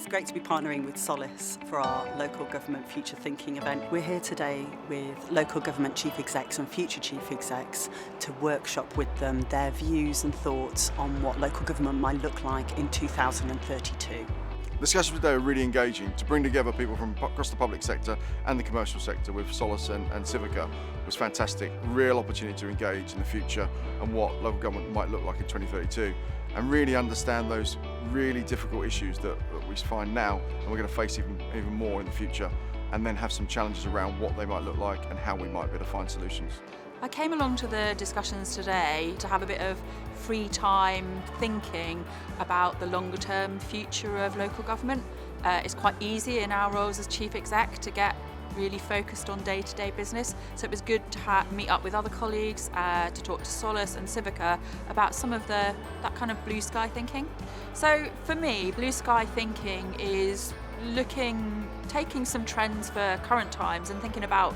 It's great to be partnering with Solace for our local government future thinking event. We're here today with local government chief execs and future chief execs to workshop with them their views and thoughts on what local government might look like in 2032. Discussions today are really engaging to bring together people from across the public sector and the commercial sector with Solace and Civica was fantastic. Real opportunity to engage in the future and what local government might look like in 2032 and really understand those really difficult issues that we find now and we're going to face even more in the future, and then have some challenges around what they might look like and how we might be able to find solutions. I came along to the discussions today to have a bit of free time thinking about the longer term future of local government. It's quite easy in our roles as chief exec to get really focused on day-to-day business, so it was good to meet up with other colleagues, to talk to Solace and Civica about some of that kind of blue sky thinking. So for me, blue sky thinking is taking some trends for current times and thinking about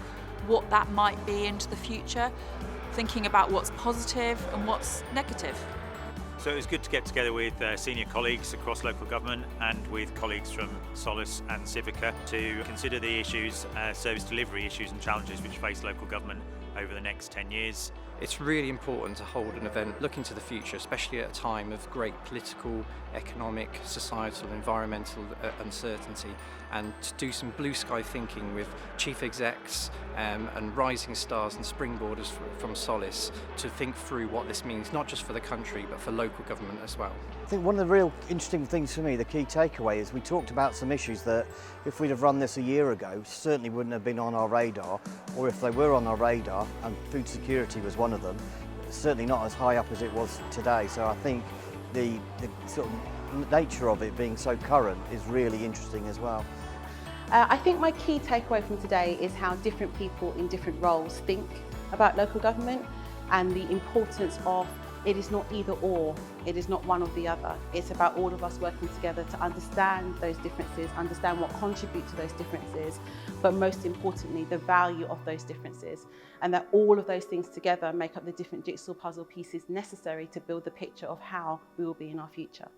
what that might be into the future, thinking about what's positive and what's negative. So it was good to get together with senior colleagues across local government and with colleagues from Solace and Civica to consider the issues, service delivery issues and challenges which face local government over the next 10 years. It's really important to hold an event looking to the future, especially at a time of great political, economic, societal, environmental uncertainty, and to do some blue sky thinking with chief execs and rising stars and springboarders from Solace to think through what this means, not just for the country, but for local government as well. I think one of the real interesting things for me, the key takeaway, is we talked about some issues that if we'd have run this a year ago, certainly wouldn't have been on our radar, or if they were on our radar, and food security was one of them, certainly not as high up as it was today. So I think the sort of nature of it being so current is really interesting as well. I think my key takeaway from today is how different people in different roles think about local government, and the importance of it is not either or, it is not one or the other. It's about all of us working together to understand those differences, understand what contributes to those differences, but most importantly, the value of those differences, and that all of those things together make up the different jigsaw puzzle pieces necessary to build the picture of how we will be in our future.